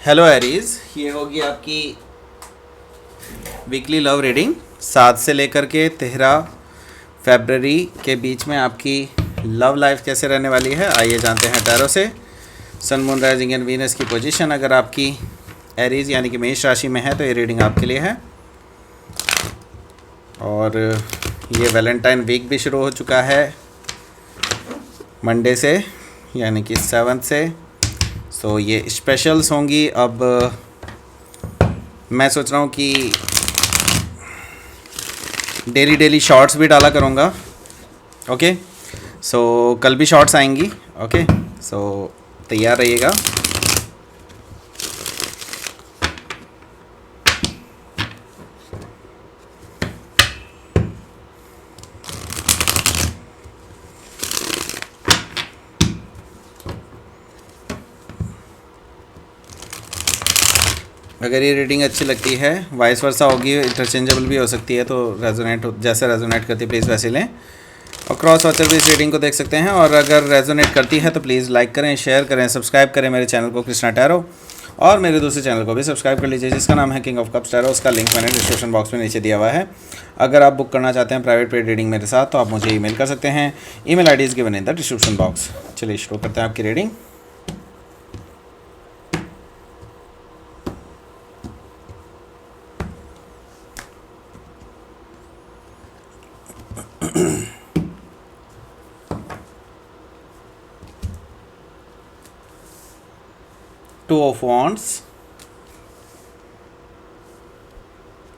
Hello Aries, ये होगी आपकी वीकली लव रीडिंग 7 से लेकर के 13 फरवरी के बीच में आपकी लव लाइफ कैसे रहने वाली है। आइए जानते हैं टैरो से। Sun moon rising and Venus की पोजीशन अगर आपकी एरीज यानी कि मेष राशि में है तो ये रीडिंग आपके लिए है। और ये वैलेंटाइन वीक भी शुरू हो चुका है मंडे से यानी कि 7 से। सो ये स्पेशल्स होंगी। अब मैं सोच रहा हूँ कि डेली शॉर्ट्स भी डाला करूँगा। ओके, सो कल भी शॉर्ट्स आएंगी। ओके, सो तैयार रहिएगा। अगर ये रीडिंग अच्छी लगती है, वाइस वर्सा होगी, इंटरचेंजेबल भी हो सकती है, तो जैसे रेजोनेट करती है प्लीज़ वैसे लें। और क्रॉस वॉचर भी इस रीडिंग को देख सकते हैं। और अगर रेजोनेट करती है तो प्लीज़ लाइक करें, शेयर करें, सब्सक्राइब करें मेरे चैनल को कृष्णा टैरो। और मेरे दूसरे चैनल को भी सब्सक्राइब कर लीजिए जिसका नाम है किंग ऑफ कप्स टैरो। उसका लिंक मैंने डिस्क्रिप्शन बॉक्स में नीचे दिया हुआ है। अगर आप बुक करना चाहते हैं प्राइवेट पेड रीडिंग मेरे साथ तो आप मुझे ईमेल कर सकते हैं। Email ID is given in the description box. चलिए शुरू करते हैं आपकी reading. Two of Wands,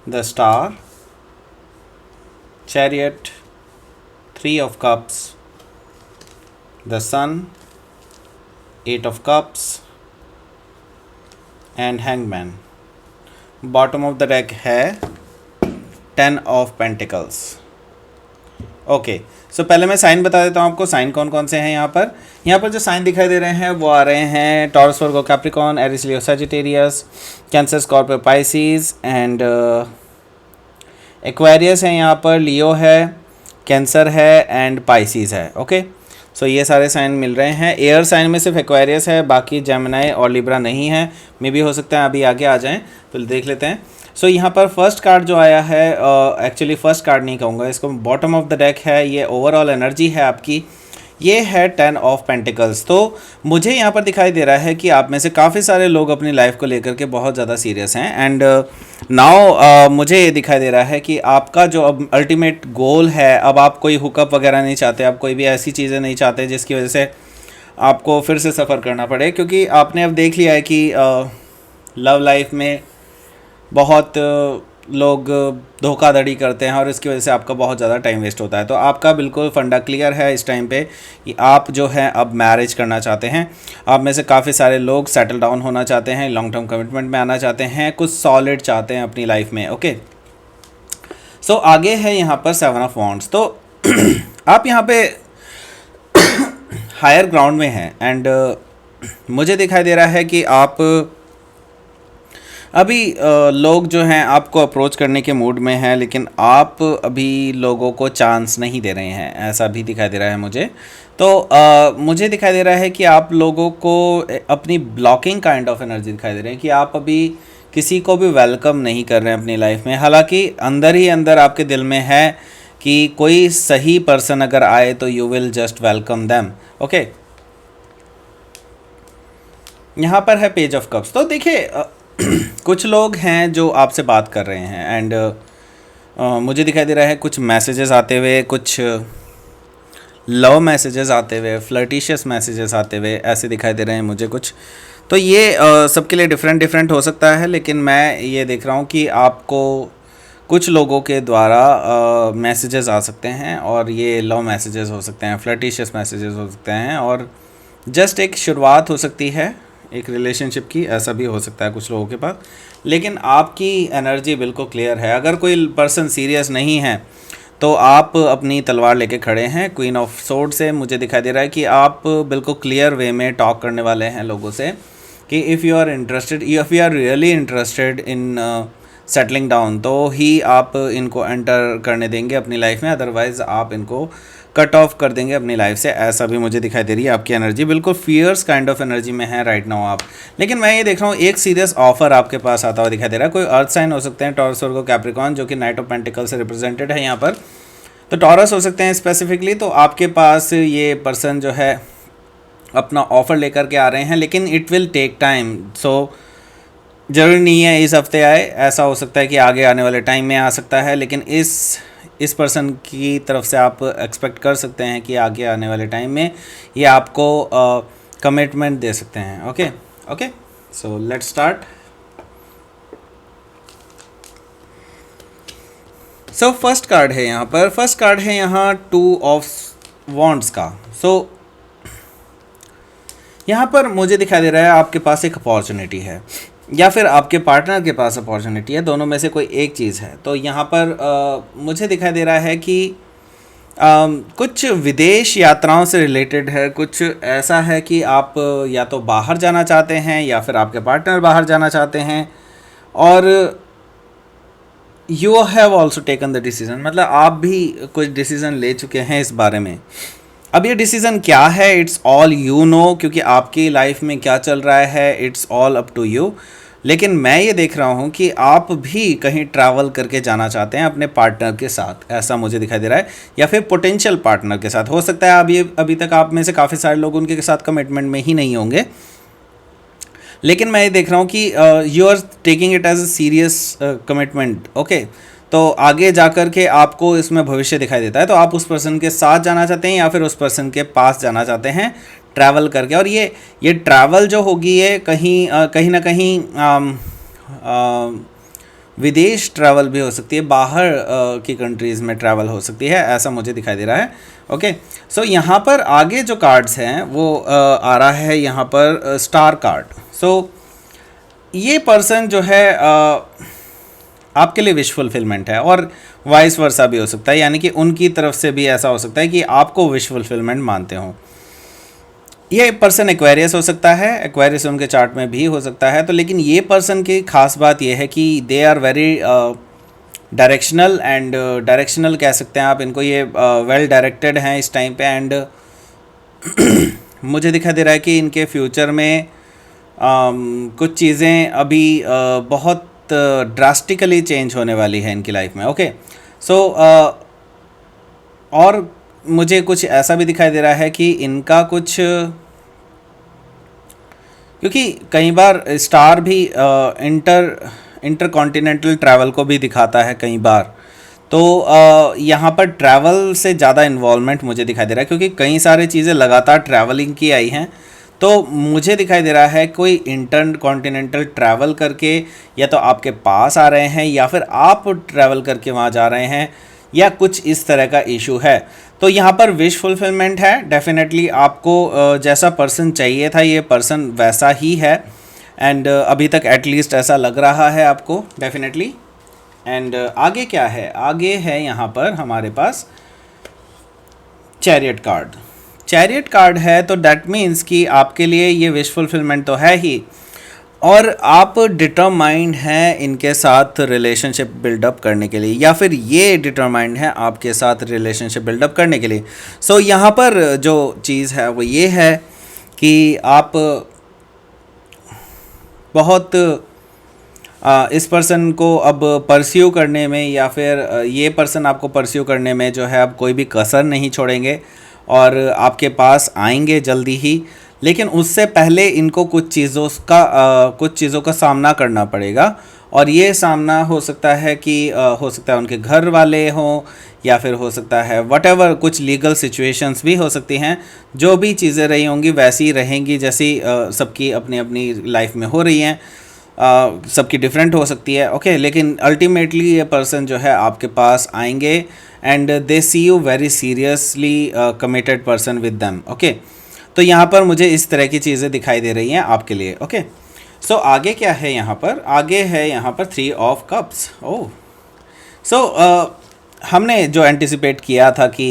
the Star, Chariot, Three of Cups, the Sun, Eight of Cups, and Hangman. Bottom of the deck है Ten of Pentacles. ओके, सो पहले मैं sign बता देता हूँ आपको। साइन कौन कौन से हैं यहाँ पर जो साइन दिखाई दे रहे हैं वो आ रहे हैं Taurus, Virgo, Capricorn, Aries, Leo, Sagittarius, Cancer, Scorpio, Pisces and Aquarius है। यहाँ पर लियो है, कैंसर है एंड पाइसिस है। ओके, सो ये सारे साइन मिल रहे हैं। एयर साइन में सिर्फ एक्वेरियस है, बाकी जेमिनी और लिब्रा नहीं है। मे भी हो सकता है अभी आगे आ जाएँ तो देख लेते हैं। सो यहाँ पर फर्स्ट कार्ड जो आया है, एक्चुअली फर्स्ट कार्ड नहीं कहूँगा इसको, बॉटम ऑफ द डेक है। ये ओवरऑल एनर्जी है आपकी, ये है 10 ऑफ पेंटिकल्स। तो मुझे यहाँ पर दिखाई दे रहा है कि आप में से काफ़ी सारे लोग अपनी लाइफ को लेकर के बहुत ज़्यादा सीरियस हैं। एंड नाउ मुझे ये दिखाई दे रहा है कि आपका जो अब अल्टीमेट गोल है, अब आप कोई हुकअप वगैरह नहीं चाहते, आप कोई भी ऐसी चीज़ें नहीं चाहते जिसकी वजह से आपको फिर से सफ़र करना पड़े। क्योंकि आपने अब देख लिया है कि लव लाइफ में बहुत लोग धोखाधड़ी करते हैं और इसकी वजह से आपका बहुत ज़्यादा टाइम वेस्ट होता है। तो आपका बिल्कुल फंडा क्लियर है इस टाइम पे कि आप जो है अब मैरिज करना चाहते हैं। आप में से काफ़ी सारे लोग सेटल डाउन होना चाहते हैं, लॉन्ग टर्म कमिटमेंट में आना चाहते हैं, कुछ सॉलिड चाहते हैं अपनी लाइफ में। ओके, सो आगे है यहाँ पर 7 ऑफ वॉन्ड्स। तो आप यहाँ पे हायर ग्राउंड में हैं एंड मुझे दिखाई दे रहा है कि आप अभी लोग जो हैं आपको अप्रोच करने के मूड में हैं, लेकिन आप अभी लोगों को चांस नहीं दे रहे हैं, ऐसा भी दिखाई दे रहा है मुझे। तो मुझे दिखाई दे रहा है कि आप लोगों को अपनी ब्लॉकिंग काइंड ऑफ एनर्जी दिखाई दे रही है कि आप अभी किसी को भी वेलकम नहीं कर रहे हैं अपनी लाइफ में। हालांकि अंदर ही अंदर आपके दिल में है कि कोई सही पर्सन अगर आए तो you will just welcome them. Okay, यहाँ पर है पेज ऑफ कप्स। तो देखिए कुछ लोग हैं जो आपसे बात कर रहे हैं एंड मुझे दिखाई दे रहा है कुछ मैसेजेस आते हुए, कुछ लव मैसेजेस आते हुए, फ्लर्टिशियस मैसेजेस आते हुए, ऐसे दिखाई दे रहे हैं मुझे कुछ। तो ये सबके लिए डिफरेंट हो सकता है, लेकिन मैं ये देख रहा हूँ कि आपको कुछ लोगों के द्वारा मैसेजेस आ सकते हैं और ये लव मैसेजेस हो सकते हैं, फ्लर्टिशियस मैसेजेस हो सकते हैं और जस्ट एक शुरुआत हो सकती है एक रिलेशनशिप की, ऐसा भी हो सकता है कुछ लोगों के पास। लेकिन आपकी एनर्जी बिल्कुल क्लियर है। अगर कोई पर्सन सीरियस नहीं है तो आप अपनी तलवार लेके खड़े हैं। क्वीन ऑफ सोर्ड से मुझे दिखाई दे रहा है कि आप बिल्कुल क्लियर वे में टॉक करने वाले हैं लोगों से कि if you are really interested in settling down तो ही आप इनको एंटर करने देंगे अपनी लाइफ में, अदरवाइज़ आप इनको कट ऑफ कर देंगे अपनी लाइफ से, ऐसा भी मुझे दिखाई दे रही है आपकी एनर्जी। बिल्कुल फियर्स काइंड ऑफ एनर्जी में है राइट नाउ आप। लेकिन मैं ये देख रहा हूँ एक सीरियस ऑफर आपके पास आता हुआ दिखाई दे रहा है। कोई अर्थ साइन हो सकते हैं, टॉरस, वर्गो, कैप्रिकॉर्न, जो कि नाइट ऑफ पेंटिकल से रिप्रेजेंटेड है यहाँ पर। तो टॉरस हो सकते हैं स्पेसिफिकली। तो आपके पास ये पर्सन जो है अपना ऑफ़र लेकर के आ रहे हैं, लेकिन इट विल टेक टाइम। सो ज़रूरी नहीं है इस हफ्ते आए, ऐसा हो सकता है कि आगे आने वाले टाइम में आ सकता है। लेकिन इस पर्सन की तरफ से आप एक्सपेक्ट कर सकते हैं कि आगे आने वाले टाइम में ये आपको कमिटमेंट दे सकते हैं। Okay okay, so let's start. So first card है यहाँ पर, फर्स्ट कार्ड है यहाँ 2 ऑफ वॉन्ड्स का। सो यहाँ पर मुझे दिखाई दे रहा है आपके पास एक अपॉर्चुनिटी है या फिर आपके पार्टनर के पास अपॉर्चुनिटी है, दोनों में से कोई एक चीज़ है। तो यहाँ पर मुझे दिखाई दे रहा है कि कुछ विदेश यात्राओं से रिलेटेड है, कुछ ऐसा है कि आप या तो बाहर जाना चाहते हैं या फिर आपके पार्टनर बाहर जाना चाहते हैं, और you have also taken the decision, मतलब आप भी कुछ डिसीज़न ले चुके हैं इस बारे में। अब ये डिसीज़न क्या है, इट्स ऑल यू नो, क्योंकि आपकी लाइफ में क्या चल रहा है it's all up to you. लेकिन मैं ये देख रहा हूँ कि आप भी कहीं ट्रैवल करके जाना चाहते हैं अपने पार्टनर के साथ, ऐसा मुझे दिखाई दे रहा है, या फिर पोटेंशियल पार्टनर के साथ। हो सकता है अभी तक आप में से काफ़ी सारे लोग उनके साथ कमिटमेंट में ही नहीं होंगे, लेकिन मैं ये देख रहा हूँ कि you are taking it as a serious commitment. Okay, तो आगे जाकर के आपको इसमें भविष्य दिखाई देता है। तो आप उस पर्सन के साथ जाना चाहते हैं या फिर उस पर्सन के पास जाना चाहते हैं ट्रैवल करके। और ये ट्रैवल जो होगी ये कहीं ना कहीं विदेश ट्रैवल भी हो सकती है, बाहर की कंट्रीज़ में ट्रैवल हो सकती है, ऐसा मुझे दिखाई दे रहा है। ओके, सो यहाँ पर आगे जो कार्ड्स हैं वो आ रहा है यहाँ पर स्टार कार्ड। सो ये पर्सन जो है आपके लिए विश फुलफिलमेंट है, और वाइस वर्सा भी हो सकता है, यानी कि उनकी तरफ से भी ऐसा हो सकता है कि आपको विश फुलफिलमेंट मानते हो। ये पर्सन एक्वेरियस हो सकता है, एक्वेरियस उनके चार्ट में भी हो सकता है। तो लेकिन ये पर्सन की खास बात ये है कि they are very directional, and directional कह सकते हैं आप इनको, ये वेल डायरेक्टेड हैं इस टाइम पे। एंड मुझे दिखाई दे रहा है कि इनके फ्यूचर में कुछ चीज़ें अभी बहुत ड्रास्टिकली चेंज होने वाली है इनकी लाइफ में। ओके, सो और मुझे कुछ ऐसा भी दिखाई दे रहा है कि इनका कुछ, क्योंकि कई बार स्टार भी इंटरकॉन्टिनेंटल ट्रैवल को भी दिखाता है कई बार। तो यहाँ पर ट्रैवल से ज़्यादा इन्वॉल्वमेंट मुझे दिखाई दे रहा है, क्योंकि कई सारी चीज़ें लगातार ट्रैवलिंग की आई हैं। तो मुझे दिखाई दे रहा है कोई इंटर कॉन्टिनेंटल ट्रैवल करके या तो आपके पास आ रहे हैं या फिर आप ट्रैवल करके वहाँ जा रहे हैं, या कुछ इस तरह का इशू है। तो यहाँ पर विश फुलफिलमेंट है, डेफिनेटली आपको जैसा पर्सन चाहिए था ये पर्सन वैसा ही है, एंड अभी तक एटलीस्ट ऐसा लग रहा है आपको डेफिनेटली। एंड आगे क्या है, आगे है यहाँ पर हमारे पास चैरियट कार्ड। चैरियट कार्ड है तो दैट मीन्स कि आपके लिए ये विश फुलफिलमेंट तो है ही, और आप डिटरमाइंड हैं इनके साथ रिलेशनशिप बिल्डअप करने के लिए, या फिर ये डिटरमाइंड है आपके साथ रिलेशनशिप बिल्डअप करने के लिए। सो यहाँ पर जो चीज़ है वो ये है कि आप बहुत इस पर्सन को अब परस्यू करने में, या फिर ये पर्सन आपको परस्यू करने में जो है अब कोई भी कसर नहीं छोड़ेंगे और आपके पास आएंगे जल्दी ही। लेकिन उससे पहले इनको कुछ चीज़ों का सामना करना पड़ेगा, और ये सामना हो सकता है कि हो सकता है उनके घर वाले हों, या फिर हो सकता है वटेवर, कुछ लीगल सिचुएशंस भी हो सकती हैं। जो भी चीज़ें रही होंगी वैसी ही रहेंगी जैसी सबकी अपनी अपनी लाइफ में हो रही हैं, सबकी डिफरेंट हो सकती है। ओके, लेकिन अल्टीमेटली ये पर्सन जो है आपके पास आएंगे, and they see you very seriously committed person with them. Okay, तो यहाँ पर मुझे इस तरह की चीज़ें दिखाई दे रही हैं आपके लिए। ओके, सो आगे क्या है यहाँ पर, आगे है यहाँ पर 3 ऑफ कप्स। ओह, सो हमने जो एंटिसिपेट किया था कि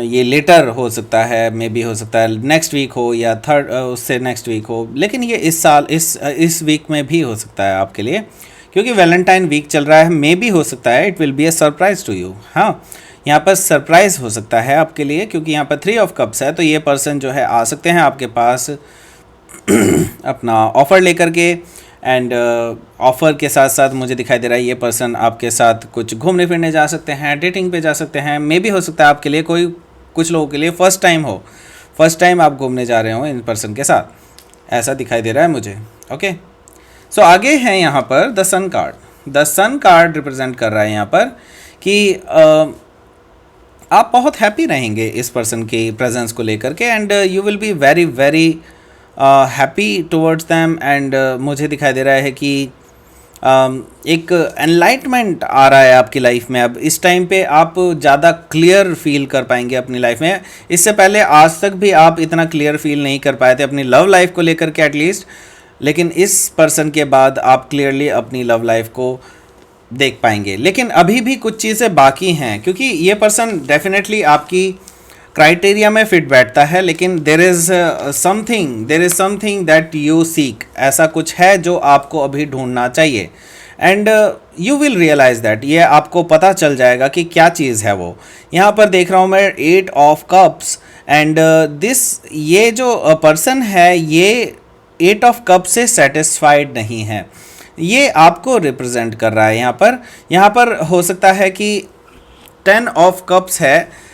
ये लेटर हो सकता है, मे बी हो सकता है नेक्स्ट वीक हो या उससे नेक्स्ट वीक हो, लेकिन ये इस साल इस वीक में भी हो सकता है आपके लिए, क्योंकि वैलेंटाइन वीक चल रहा है। मे बी हो सकता है it will be a surprise to you. हाँ, यहाँ पर सरप्राइज़ हो सकता है आपके लिए, क्योंकि यहाँ पर 3 ऑफ कप्स है, तो ये पर्सन जो है आ सकते हैं आपके पास अपना ऑफ़र लेकर के। एंड ऑफ़र के साथ साथ मुझे दिखाई दे रहा है ये पर्सन आपके साथ कुछ घूमने फिरने जा सकते हैं, डेटिंग पे जा सकते हैं। मे भी हो सकता है आपके लिए कुछ लोगों के लिए फ़र्स्ट टाइम आप घूमने जा रहे हो इन पर्सन के साथ, ऐसा दिखाई दे रहा है मुझे। ओके, सो आगे है यहाँ पर the sun card. The sun card represent कर रहा है यहाँ पर कि आप बहुत हैप्पी रहेंगे इस पर्सन की प्रेजेंस को लेकर के, and you will be very very happy towards them. And मुझे दिखाई दे रहा है कि एक एनलाइटमेंट आ रहा है आपकी लाइफ में। अब इस टाइम पे आप ज़्यादा क्लियर फील कर पाएंगे अपनी लाइफ में। इससे पहले आज तक भी आप इतना क्लियर फील नहीं कर पाए थे अपनी लव लाइफ को लेकर के एटलीस्ट, लेकिन इस पर्सन के बाद आप क्लियरली अपनी लव लाइफ को देख पाएंगे। लेकिन अभी भी कुछ चीज़ें बाकी हैं, क्योंकि ये पर्सन डेफिनेटली आपकी क्राइटेरिया में फिट बैठता है, लेकिन there is something that you seek. ऐसा कुछ है जो आपको अभी ढूंढना चाहिए, and you will realize that, ये आपको पता चल जाएगा कि क्या चीज़ है वो। यहाँ पर देख रहा हूँ मैं 8 ऑफ कप्स, एंड ये जो पर्सन है ये 8 ऑफ कप से सेटिस्फाइड नहीं है। ये आपको रिप्रेजेंट कर रहा है यहाँ पर हो सकता है कि 10 ऑफ कप्स है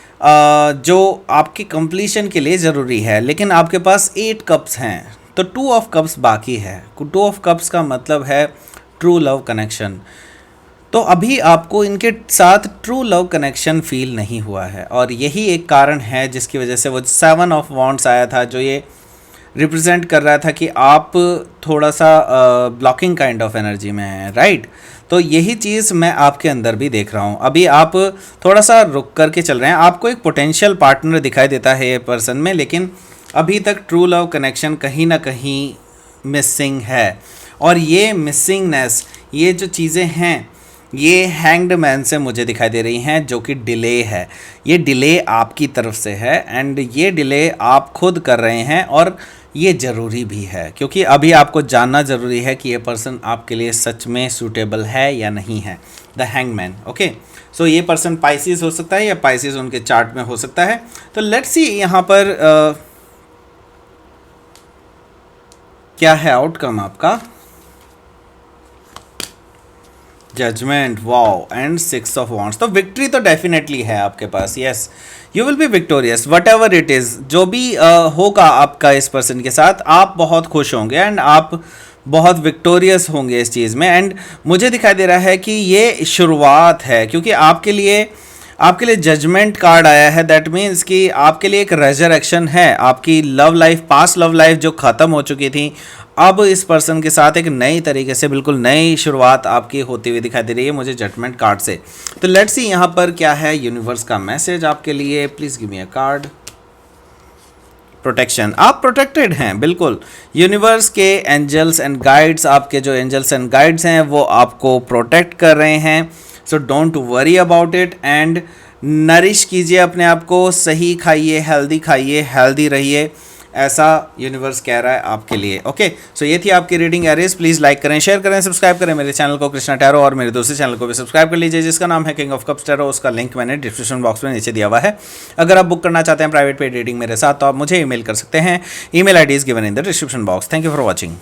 जो आपकी कंप्लीशन के लिए ज़रूरी है, लेकिन आपके पास 8 कप्स हैं, तो 2 ऑफ कप्स बाकी है। 2 ऑफ कप्स का मतलब है ट्रू लव कनेक्शन। तो अभी आपको इनके साथ ट्रू लव कनेक्शन फील नहीं हुआ है, और यही एक कारण है जिसकी वजह से वो 7 ऑफ वॉन्ड्स आया था, जो ये रिप्रेजेंट कर रहा था कि आप थोड़ा सा ब्लॉकिंग काइंड ऑफ एनर्जी में हैं, राइट। तो यही चीज़ मैं आपके अंदर भी देख रहा हूँ। अभी आप थोड़ा सा रुक करके चल रहे हैं, आपको एक पोटेंशियल पार्टनर दिखाई देता है ये पर्सन में, लेकिन अभी तक ट्रू लव कनेक्शन कहीं ना कहीं मिसिंग है। और ये मिसिंगनेस, ये जो चीज़ें हैं, ये हैंग्ड मैन से मुझे दिखाई दे रही हैं, जो कि डिले है। ये डिले आपकी तरफ से है, एंड ये डिले आप खुद कर रहे हैं, और ये ज़रूरी भी है, क्योंकि अभी आपको जानना ज़रूरी है कि ये पर्सन आपके लिए सच में सूटेबल है या नहीं है। The hang man. Okay, so ये पर्सन पाइसिस हो सकता है, या पाइसिस उनके चार्ट में हो सकता है। तो लेट्स सी यहाँ पर क्या है आउटकम आपका। Judgment, wow, and 6 of wands. तो विक्ट्री तो डेफिनेटली है आपके पास। Yes, you will be victorious whatever it is. जो भी होगा आपका इस पर्सन के साथ, आप बहुत खुश होंगे, एंड आप बहुत विक्टोरियस होंगे इस चीज़ में। एंड मुझे दिखाई दे रहा है कि ये शुरुआत है, क्योंकि आपके लिए जजमेंट कार्ड आया है। दैट मीन्स कि आपके लिए एक रेजरेक्शन है। आपकी love life, past love life जो ख़त्म हो चुकी थी, अब इस पर्सन के साथ एक नई तरीके से, बिल्कुल नई शुरुआत आपकी होती हुई दिखाई दे रही है मुझे जजमेंट कार्ड से। तो लेट्स सी यहाँ पर क्या है यूनिवर्स का मैसेज आपके लिए। Please give me a card. Protection, आप प्रोटेक्टेड हैं, बिल्कुल। यूनिवर्स के एंजल्स एंड गाइड्स, आपके जो एंजल्स एंड गाइड्स हैं वो आपको प्रोटेक्ट कर रहे हैं। So don't worry about it, and nourish कीजिए अपने आप को, सही खाइए, हेल्दी रहिए, ऐसा यूनिवर्स कह रहा है आपके लिए। ओके, सो ये थी आपकी रीडिंग एरीज। प्लीज़ लाइक करें, शेयर करें, सब्सक्राइब करें मेरे चैनल को कृष्णा टैरो, और मेरे दूसरे चैनल को भी सब्सक्राइब कर लीजिए जिसका नाम है किंग ऑफ कप्स टैरो। उसका लिंक मैंने डिस्क्रिप्शन बॉक्स में नीचे दिया हुआ है। अगर आप बुक करना चाहते हैं प्राइवेट पेड रीडिंग मेरे साथ, तो आप मुझे ईमेल कर सकते हैं। Email ID is given in the description box. Thank you for watching.